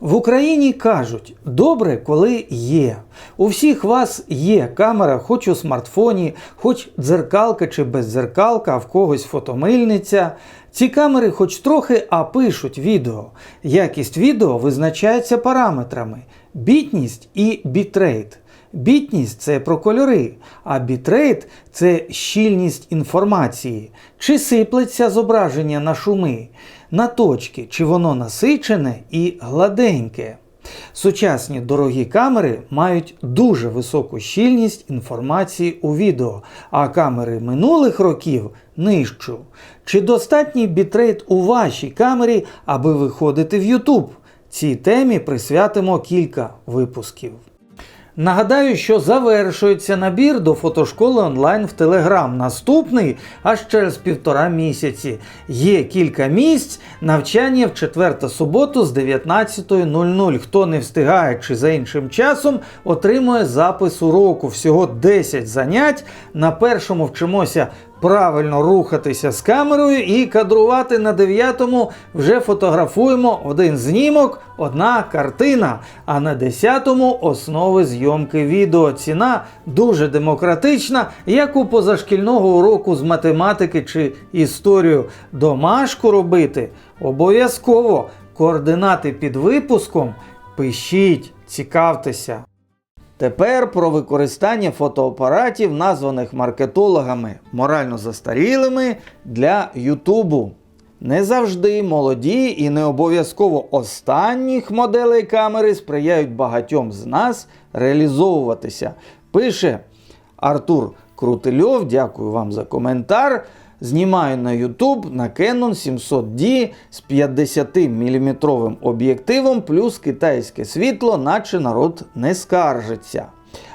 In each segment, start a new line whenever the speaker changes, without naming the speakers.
В Україні кажуть, добре, коли є. У всіх вас є камера, хоч у смартфоні, хоч дзеркалка чи бездзеркалка, а в когось фотомильниця. Ці камери хоч трохи, а пишуть відео. Якість відео визначається параметрами – бітність і бітрейт. Бітність – це про кольори, а бітрейт – це щільність інформації. Чи сиплеться зображення на шуми, на точки, чи воно насичене і гладеньке. Сучасні дорогі камери мають дуже високу щільність інформації у відео, а камери минулих років – нижчу. Чи достатній бітрейт у вашій камері, аби виходити в YouTube? Цій темі присвятимо кілька випусків. Нагадаю, що завершується набір до фотошколи онлайн в Telegram. Наступний аж через 1,5 місяці. Є кілька місць, навчання в четверту суботу з 19:00. Хто не встигає чи за іншим часом, отримує запис уроку. Всього 10 занять. На першому вчимося правильно рухатися з камерою і кадрувати. На 9-му вже фотографуємо один знімок, одна картина, а на 10-му основи зйомки відео. Ціна дуже демократична, як у позашкільного уроку з математики чи історію. Домашку робити обов'язково. Координати під випуском пишіть, цікавтеся. Тепер про використання фотоапаратів, названих маркетологами морально застарілими, для Ютубу. Не завжди молоді і не обов'язково останніх моделей камери сприяють багатьом з нас реалізовуватися. Пише Артур Крутильов, дякую вам за коментар. Знімаю на YouTube на Canon 700D з 50-мм об'єктивом плюс китайське світло, наче народ не скаржиться.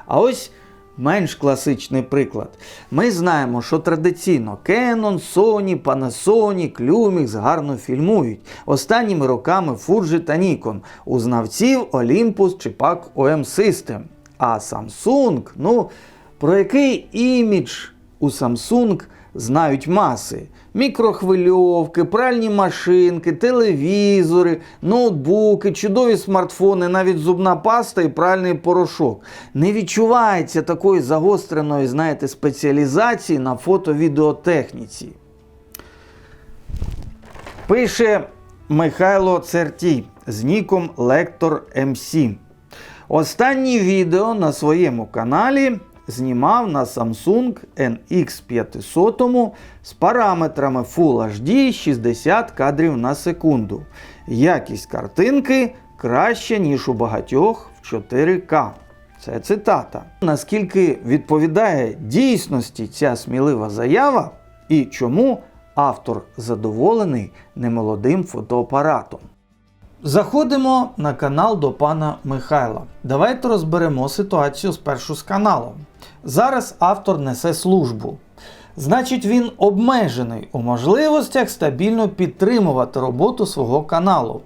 А ось менш класичний приклад. Ми знаємо, що традиційно Canon, Sony, Panasonic, Lumix гарно фільмують. Останніми роками Fuji та Nikon. У знавців Olympus чи PAC OM System. А Samsung, про який імідж у Samsung знають маси. Мікрохвильовки, пральні машинки, телевізори, ноутбуки, чудові смартфони, навіть зубна паста і пральний порошок. Не відчувається такої загостреної, спеціалізації на фото-відеотехніці. Пише Михайло Цертій з ніком Lector MC. Останнє відео на своєму каналі знімав на Samsung NX500 з параметрами Full HD 60 кадрів на секунду. Якість картинки краща, ніж у багатьох в 4К. Це цитата. Наскільки відповідає дійсності ця смілива заява і чому автор задоволений немолодим фотоапаратом? Заходимо на канал до пана Михайла. Давайте розберемо ситуацію спершу з каналом. Зараз автор несе службу. Значить, він обмежений у можливостях стабільно підтримувати роботу свого каналу.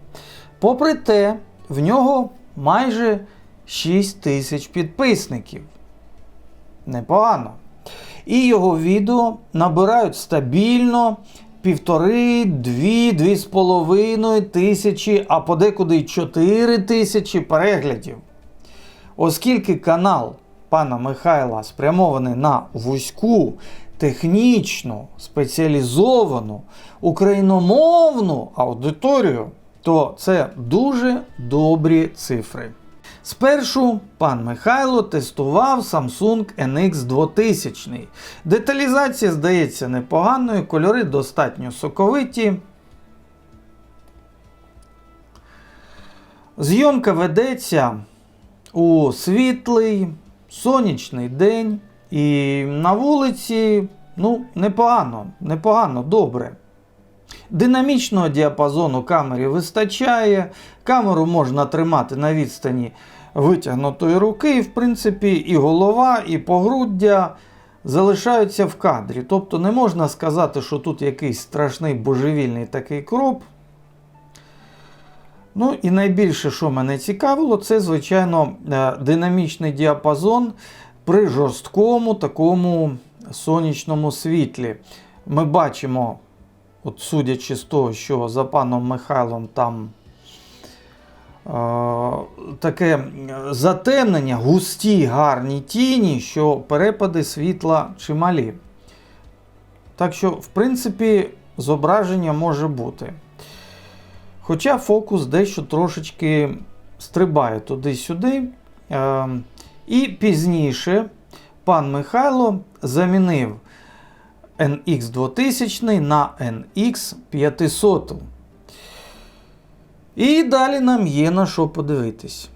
Попри те, в нього майже 6 тисяч підписників. Непогано. І його відео набирають стабільно 1,5, 2, 2,5 тисячі, а подекуди й 4 тисячі переглядів. Оскільки канал пана Михайла спрямований на вузьку, технічну, спеціалізовану, україномовну аудиторію, то це дуже добрі цифри. Спершу пан Михайло тестував Samsung NX 2000. Деталізація, здається, непоганою, кольори достатньо соковиті. Зйомка ведеться у світлий, сонячний день і на вулиці, непогано, добре. Динамічного діапазону камері вистачає, камеру можна тримати на відстані витягнутої руки, і в принципі і голова, і погруддя залишаються в кадрі. Тобто не можна сказати, що тут якийсь страшний божевільний такий кроп. І найбільше, що мене цікавило, це, звичайно, динамічний діапазон при жорсткому такому сонячному світлі. Ми бачимо, судячи з того, що за паном Михайлом там таке затемнення, густі гарні тіні, що перепади світла чималі. Так що, в принципі, зображення може бути. Хоча фокус дещо трошечки стрибає туди-сюди. І пізніше пан Михайло замінив NX2000 на NX500. І далі нам є на що подивитись.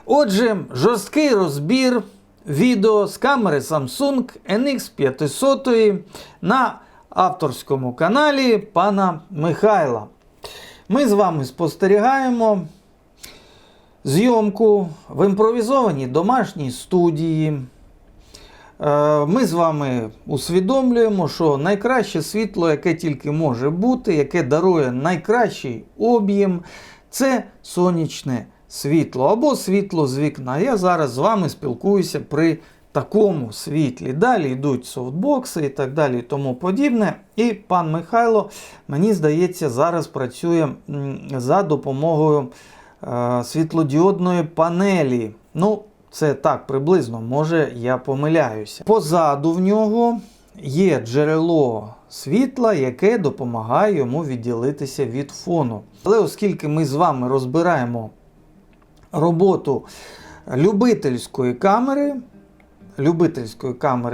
Отже, жорсткий розбір відео з камери Samsung NX500 на авторському каналі пана Михайла. Ми з вами спостерігаємо зйомку в імпровізованій домашній студії. Ми з вами усвідомлюємо, що найкраще світло, яке тільки може бути, яке дарує найкращий об'єм, це сонячне світло або світло з вікна. Я зараз з вами спілкуюся при такому світлі. Далі йдуть софтбокси і так далі і тому подібне. І пан Михайло, мені здається, зараз працює за допомогою світлодіодної панелі. Ну, це так приблизно, може я помиляюся. Позаду в нього є джерело світла, яке допомагає йому відділитися від фону. Але оскільки ми з вами розбираємо роботу любительської камери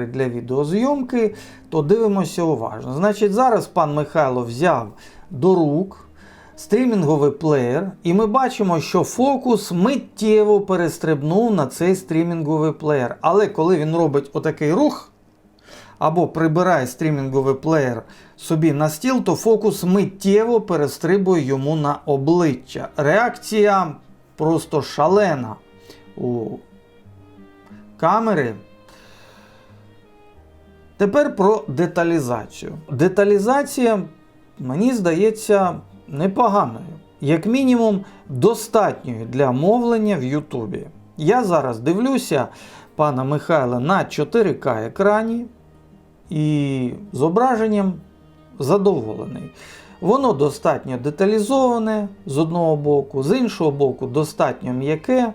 для відеозйомки, то дивимося уважно. Значить, зараз пан Михайло взяв до рук стрімінговий плеєр, і ми бачимо, що фокус миттєво перестрибнув на цей стрімінговий плеєр. Але коли він робить отакий рух, або прибирає стрімінговий плеєр собі на стіл, то фокус миттєво перестрибує йому на обличчя. Реакція просто шалена у камери. Тепер про деталізацію. Деталізація, мені здається, непоганою. Як мінімум, достатньою для мовлення в Ютубі. Я зараз дивлюся пана Михайла на 4К екрані і зображенням задоволений. Воно достатньо деталізоване з одного боку, з іншого боку достатньо м'яке,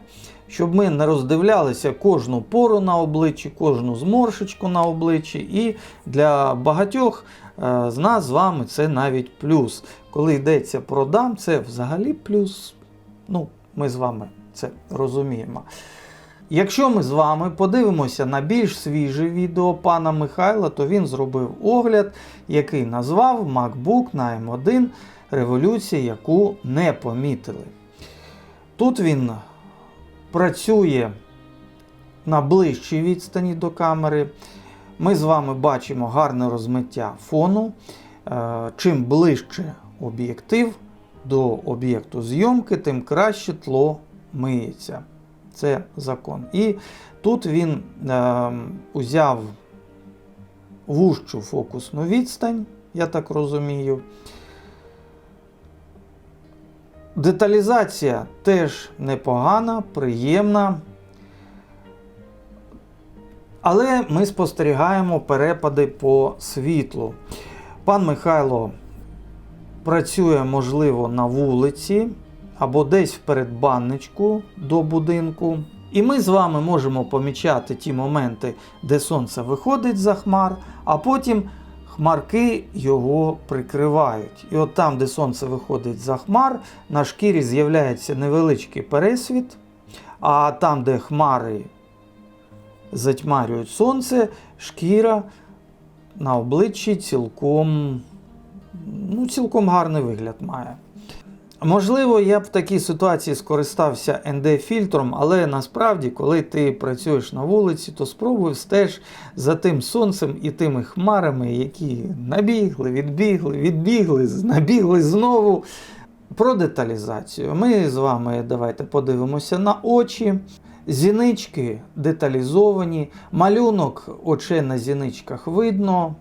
щоб ми не роздивлялися кожну пору на обличчі, кожну зморшечку на обличчі. І для багатьох з нас з вами це навіть плюс. Коли йдеться про дам, це взагалі плюс. Ну, ми з вами це розуміємо. Якщо ми з вами подивимося на більш свіже відео пана Михайла, то він зробив огляд, який назвав MacBook на M1 революція, яку не помітили. Тут він працює на ближчій відстані до камери. Ми з вами бачимо гарне розмиття фону. Чим ближче об'єктив до об'єкту зйомки, тим краще тло миється. Це закон. І тут він узяв вужчу фокусну відстань, я так розумію. Деталізація теж непогана, приємна. Але ми спостерігаємо перепади по світлу. Пан Михайло працює, можливо, на вулиці або десь в передбанничку до будинку. І ми з вами можемо помічати ті моменти, де сонце виходить за хмар, а потім хмарки його прикривають. І от там, де сонце виходить за хмар, на шкірі з'являється невеличкий пересвіт, а там, де хмари затьмарюють сонце, шкіра на обличчі цілком гарний вигляд має. Можливо, я б в такій ситуації скористався ND-фільтром, але насправді, коли ти працюєш на вулиці, то спробуй стеж за тим сонцем і тими хмарами, які набігли, відбігли, набігли знову. Про деталізацію. Ми з вами давайте подивимося на очі. Зінички деталізовані, малюнок очей на зіничках видно.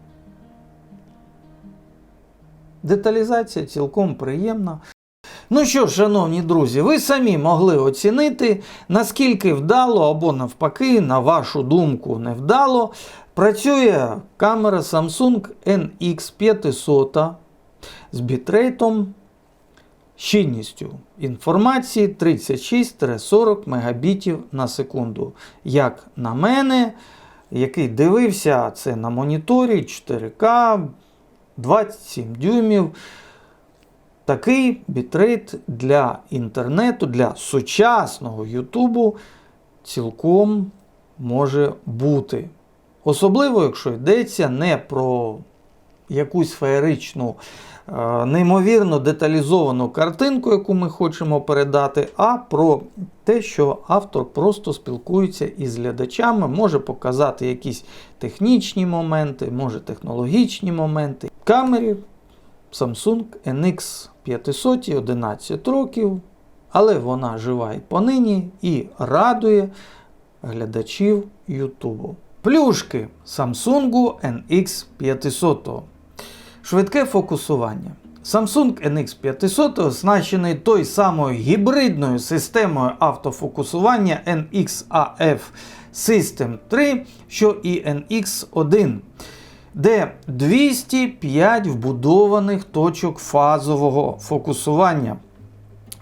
Деталізація цілком приємна. Ну що ж, шановні друзі, ви самі могли оцінити, наскільки вдало або навпаки, на вашу думку, невдало працює камера Samsung NX500 з бітрейтом щільністю інформації 36-40 мегабітів на секунду. Як на мене, який дивився це на моніторі 4К, 27 дюймів. Такий бітрейт для інтернету, для сучасного Ютубу цілком може бути. Особливо, якщо йдеться не про якусь феєричну, неймовірно деталізовану картинку, яку ми хочемо передати, а про те, що автор просто спілкується із глядачами, може показати якісь технічні моменти, може технологічні моменти. В камері Samsung NX 500 11 років, але вона жива і понині і радує глядачів Ютубу. Плюшки Samsung NX 500. Швидке фокусування. Samsung NX 500 оснащений той самою гібридною системою автофокусування NX-AF System 3, що і NX1, де 205 вбудованих точок фазового фокусування.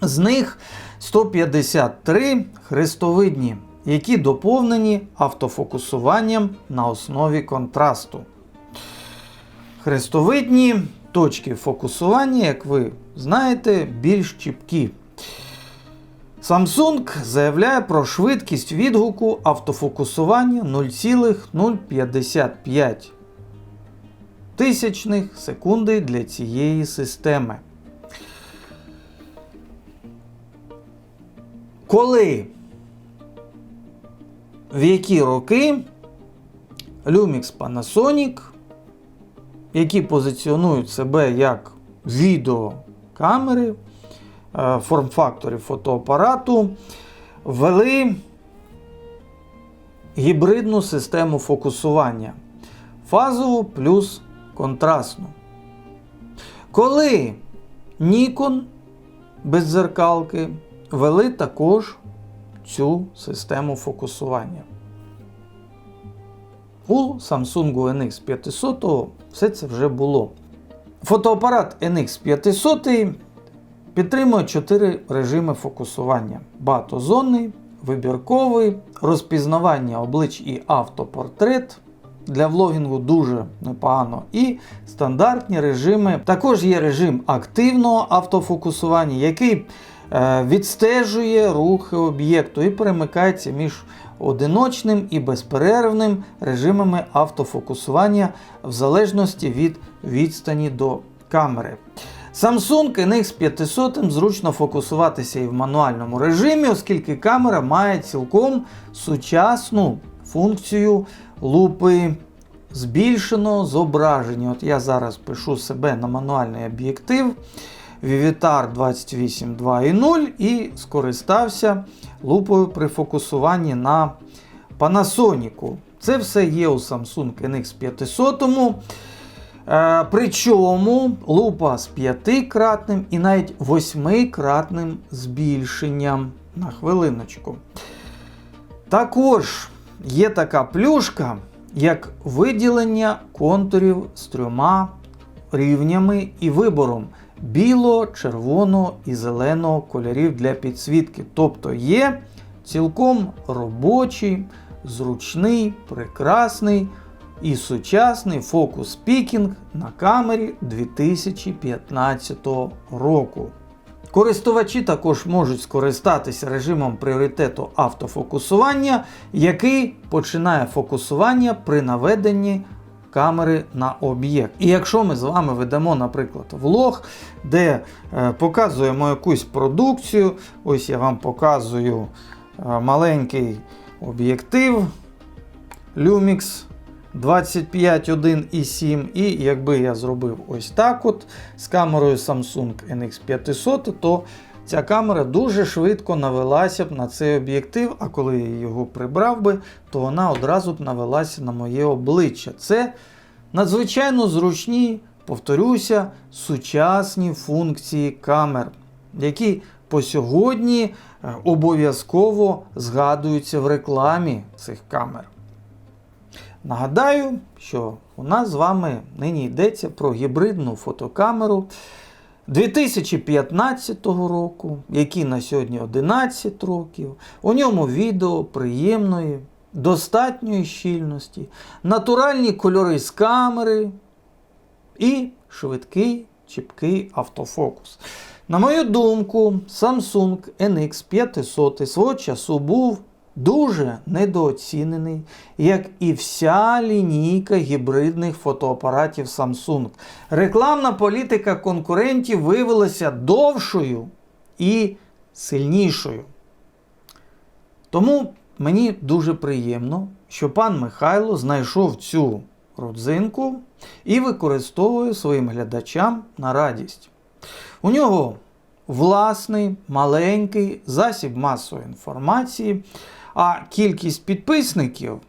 З них 153 хрестовидні, які доповнені автофокусуванням на основі контрасту. Хрестовидні точки фокусування, як ви знаєте, більш чіпкі. Samsung заявляє про швидкість відгуку автофокусування 0,055 тисячних секунди для цієї системи. Коли, в які роки Lumix Panasonic, які позиціонують себе як відеокамери, форм-факторі фотоапарату, ввели гібридну систему фокусування фазову плюс контрастну. Коли Nikon без дзеркалки ввели також цю систему фокусування. У Samsung NX 500 все це вже було. Фотоапарат NX 500 підтримує 4 режими фокусування: багатозонний, вибірковий, розпізнавання облич і автопортрет. Для влогінгу дуже непогано. І стандартні режими. Також є режим активного автофокусування, який відстежує рухи об'єкту і перемикається між одиночним і безперервним режимами автофокусування в залежності від відстані до камери. Samsung NX 500 зручно фокусуватися і в мануальному режимі, оскільки камера має цілком сучасну функцію лупи збільшеного зображення. От я зараз пишу себе на мануальний об'єктив Vivitar 28.2.0 і скористався лупою при фокусуванні на Panasonic. Це все є у Samsung NX 500. Причому лупа з 5-кратним і навіть 8-кратним збільшенням. На хвилиночку. Також є така плюшка, як виділення контурів з 3 рівнями і вибором білого, червоного і зеленого кольорів для підсвітки. Тобто є цілком робочий, зручний, прекрасний і сучасний фокус-пікінг на камері 2015 року. Користувачі також можуть скористатися режимом пріоритету автофокусування, який починає фокусування при наведенні камери на об'єкт. І якщо ми з вами ведемо, наприклад, влог, де показуємо якусь продукцію, ось я вам показую маленький об'єктив Lumix 25.1.7, і якби я зробив ось так от з камерою Samsung NX 500, то ця камера дуже швидко навелася б на цей об'єктив, а коли я його прибрав би, то вона одразу б навелася на моє обличчя. Це надзвичайно зручні, повторюся, сучасні функції камер, які по сьогодні обов'язково згадуються в рекламі цих камер. Нагадаю, що у нас з вами нині йдеться про гібридну фотокамеру 2015 року, який на сьогодні 11 років. У ньому відео приємної, достатньої щільності, натуральні кольори з камери і швидкий, чіпкий автофокус. На мою думку, Samsung NX 500 свого часу був дуже недооцінений, як і вся лінійка гібридних фотоапаратів Samsung. Рекламна політика конкурентів виявилася довшою і сильнішою. Тому мені дуже приємно, що пан Михайло знайшов цю родзинку і використовує своїм глядачам на радість. У нього власний маленький засіб масової інформації, а кількість підписників,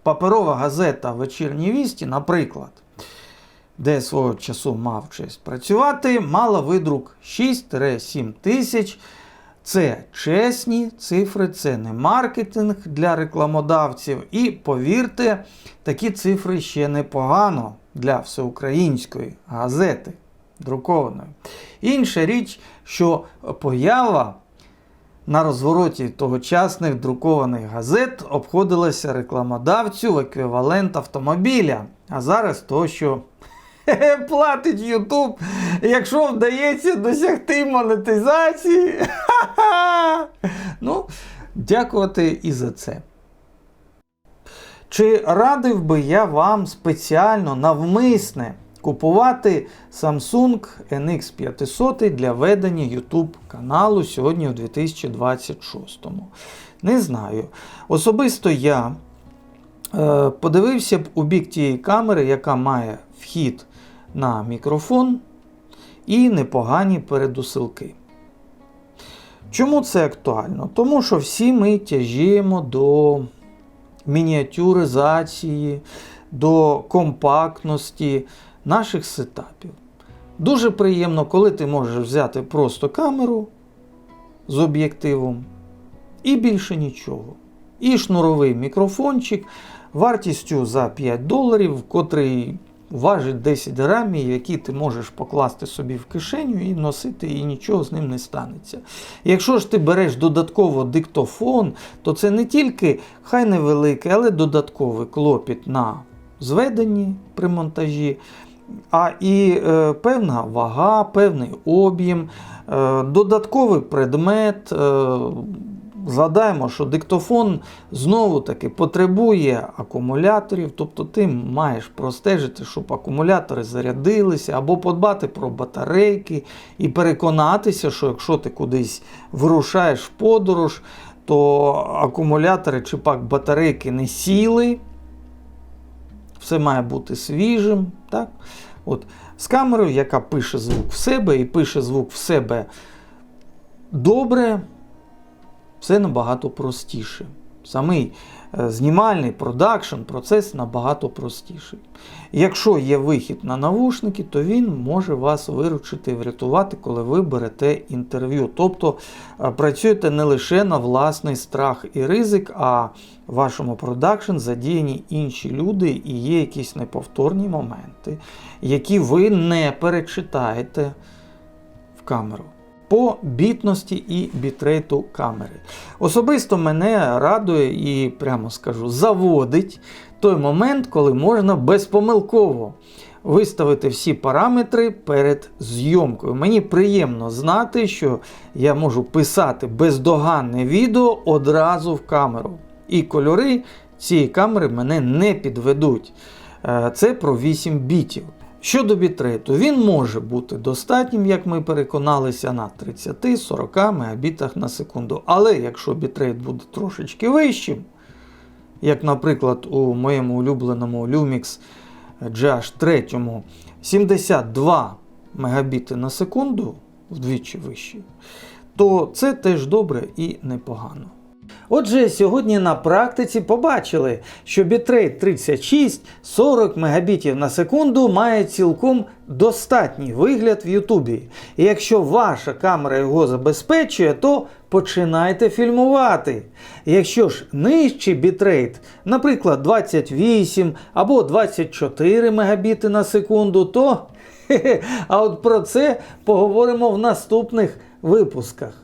паперова газета «Вечірній вісті», наприклад, де свого часу мав честь працювати, мала видрук 6-7 тисяч. Це чесні цифри, це не маркетинг для рекламодавців. І, повірте, такі цифри ще непогано для всеукраїнської газети друкованої. Інша річ, що поява на розвороті тогочасних друкованих газет обходилася рекламодавцю в еквівалент автомобіля. А зараз то, що платить YouTube, якщо вдається досягти монетизації. Дякувати і за це. Чи радив би я вам спеціально, навмисне купувати Samsung NX 500 для ведення YouTube каналу сьогодні у 2026-му? Не знаю. Особисто я подивився б у бік тієї камери, яка має вхід на мікрофон і непогані передусилки. Чому це актуально? Тому що всі ми тяжіємо до мініатюризації, до компактності наших сетапів. Дуже приємно, коли ти можеш взяти просто камеру з об'єктивом і більше нічого. І шнуровий мікрофончик вартістю за $5, котрий важить 10 грамів, які ти можеш покласти собі в кишеню і носити, і нічого з ним не станеться. Якщо ж ти береш додатково диктофон, то це не тільки, хай невеликий, але додатковий клопіт на зведенні при монтажі, а і певна вага, певний об'єм, додатковий предмет. Згадаємо, що диктофон знову-таки потребує акумуляторів, тобто ти маєш простежити, щоб акумулятори зарядилися, або подбати про батарейки і переконатися, що якщо ти кудись вирушаєш в подорож, то акумулятори чи пак батарейки не сіли, все має бути свіжим. Так? З камерою, яка пише звук в себе і пише звук в себе добре, все набагато простіше. Самий знімальний продакшн процес набагато простіший. Якщо є вихід на навушники, то він може вас виручити і врятувати, коли ви берете інтерв'ю. Тобто працюєте не лише на власний страх і ризик, а в вашому продакшн задіяні інші люди і є якісь неповторні моменти, які ви не перечитаєте в камеру. По бітності і бітрейту камери. Особисто мене радує і, прямо скажу, заводить той момент, коли можна безпомилково виставити всі параметри перед зйомкою. Мені приємно знати, що я можу писати бездоганне відео одразу в камеру. І кольори цієї камери мене не підведуть. Це про 8 бітів. Щодо бітрейту, він може бути достатнім, як ми переконалися, на 30-40 мегабітах на секунду. Але якщо бітрейт буде трошечки вищим, як, наприклад, у моєму улюбленому Lumix GH3 72 мегабіти на секунду, вдвічі вищий, то це теж добре і непогано. Отже, сьогодні на практиці побачили, що бітрейт 36-40 Мбіт на секунду має цілком достатній вигляд в Ютубі. І якщо ваша камера його забезпечує, то починайте фільмувати. Якщо ж нижчий бітрейт, наприклад 28 або 24 Мбіт на секунду, то А от про це поговоримо в наступних випусках.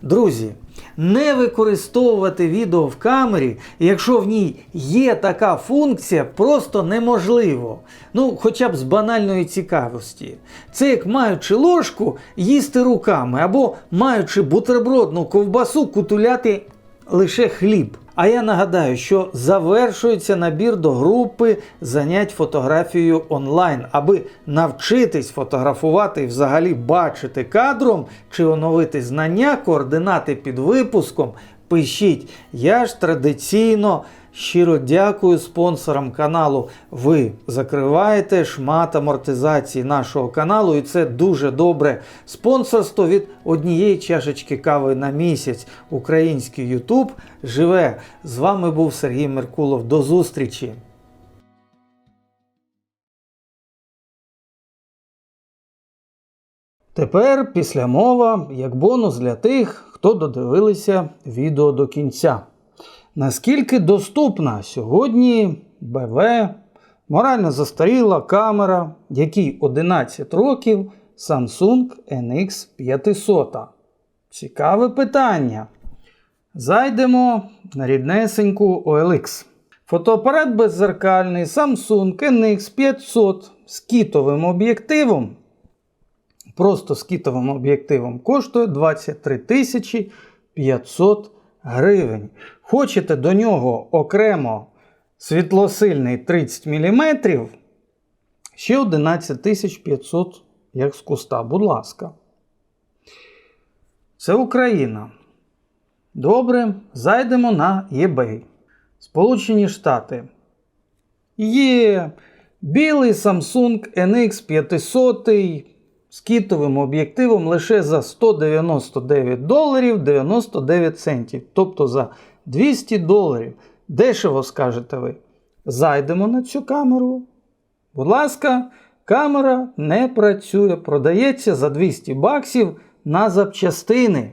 Друзі, не використовувати відео в камері, якщо в ній є така функція, просто неможливо. Ну, хоча б з банальної цікавості. Це як маючи ложку, їсти руками, або маючи бутербродну ковбасу, кутуляти лише хліб. А я нагадаю, що завершується набір до групи занять фотографією онлайн. Аби навчитись фотографувати і взагалі бачити кадром чи оновити знання, координати під випуском, пишіть. Я ж традиційно щиро дякую спонсорам каналу. Ви закриваєте шмат амортизації нашого каналу, і це дуже добре спонсорство від однієї чашечки кави на місяць. Український YouTube живе. З вами був Сергій Меркулов. До зустрічі! Тепер післямова, як бонус для тих, хто додивилися відео до кінця. Наскільки доступна сьогодні БВ, морально застаріла камера, якій 11 років, Samsung NX 500? Цікаве питання. Зайдемо на ріднесеньку OLX. Фотоапарат беззеркальний Samsung NX 500 з кітовим об'єктивом, просто з кітовим об'єктивом, коштує 23 500 гривень. Хочете до нього окремо світлосильний 30 мм, ще 11 500 як з куста, будь ласка. Це Україна. Добре, зайдемо на eBay. Сполучені Штати. Є білий Samsung NX 500 з кітовим об'єктивом лише за $199.99, тобто за $200. Дешево, скажете ви. Зайдемо на цю камеру. Будь ласка, камера не працює, продається за $200 на запчастини.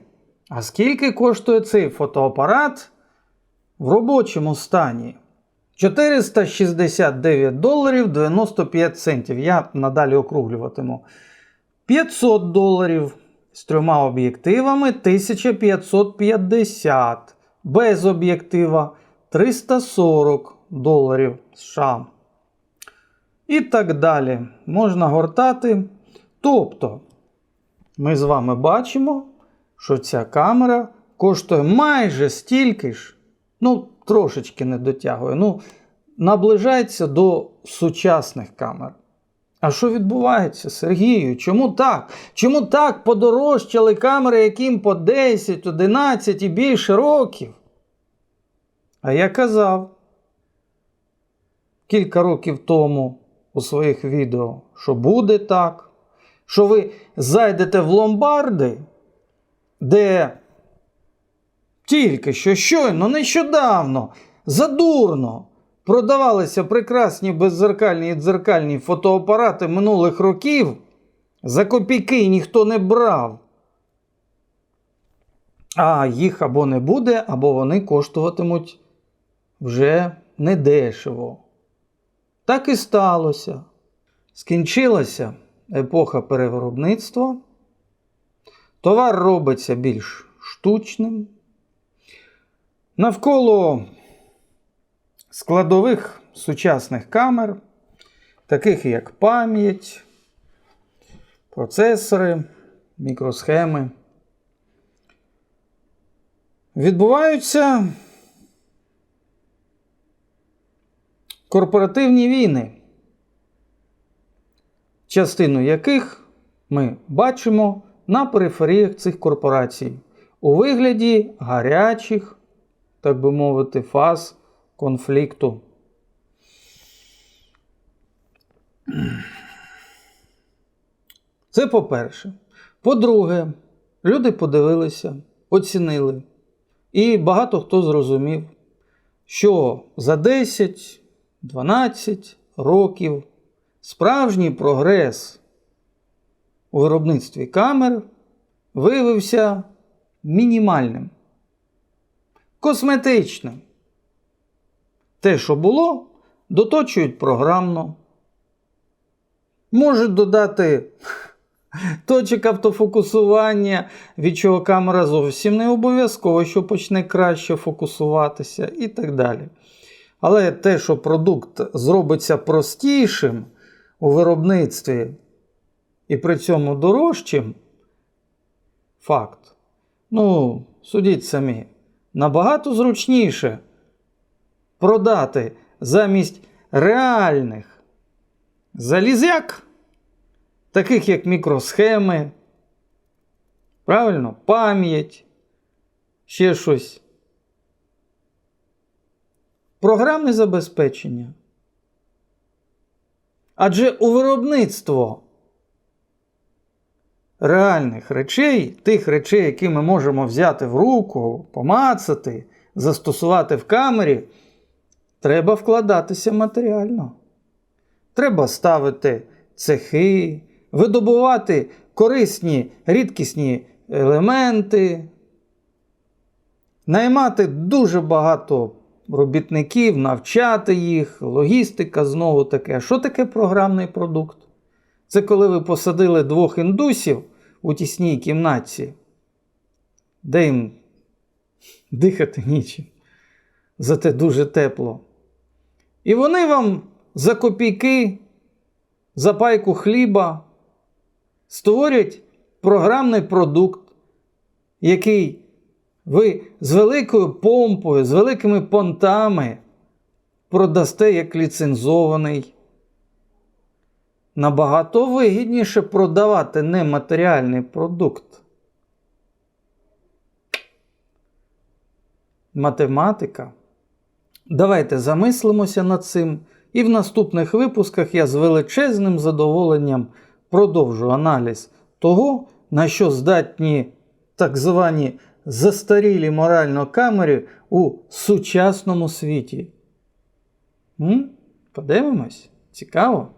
А скільки коштує цей фотоапарат в робочому стані? $469.95. Я надалі округлюватиму. $500 з 3 об'єктивами $1550. Без об'єктива $340 США. І так далі. Можна гортати. Тобто, ми з вами бачимо, що ця камера коштує майже стільки ж, ну, трошечки не дотягує, наближається до сучасних камер. А що відбувається, Сергію? Чому так? Чому так подорожчали камери, яким по 10, 11 і більше років? А я казав кілька років тому у своїх відео, що буде так, що ви зайдете в ломбарди, де тільки що щойно, нещодавно, задурно продавалися прекрасні беззеркальні і дзеркальні фотоапарати минулих років, за копійки ніхто не брав. А їх або не буде, або вони коштуватимуть вже недешево. Так і сталося. Скінчилася епоха перевиробництва, товар робиться більш штучним. Навколо складових сучасних камер, таких як пам'ять, процесори, мікросхеми, відбуваються корпоративні війни, частину яких ми бачимо на периферіях цих корпорацій у вигляді гарячих, так би мовити, фаз конфлікту. Це по-перше. По-друге, люди подивилися, оцінили, і багато хто зрозумів, що за 10-12 років справжній прогрес у виробництві камер виявився мінімальним, косметичним. Те, що було, доточують програмно. Можуть додати точок автофокусування, від чого камера зовсім не обов'язково, що почне краще фокусуватися і так далі. Але те, що продукт зробиться простішим у виробництві і при цьому дорожчим, факт. Ну, судіть самі, набагато зручніше продати замість реальних залізяк, таких як мікросхеми, правильно, пам'ять, ще щось, програмне забезпечення. Адже у виробництво реальних речей, тих речей, які ми можемо взяти в руку, помацати, застосувати в камері, треба вкладатися матеріально. Треба ставити цехи, видобувати корисні, рідкісні елементи, наймати дуже багато робітників, навчати їх, логістика знову таке. А що таке програмний продукт? Це коли ви посадили двох індусів у тісній кімнатці, де їм дихати нічим, зате дуже тепло. І вони вам за копійки, за пайку хліба створять програмний продукт, який ви з великою помпою, з великими понтами продасте як ліцензований. Набагато вигідніше продавати нематеріальний продукт. Математика. Давайте замислимося над цим. І в наступних випусках я з величезним задоволенням продовжу аналіз того, на що здатні так звані застарілі морально камери у сучасному світі. Подивимось? Цікаво?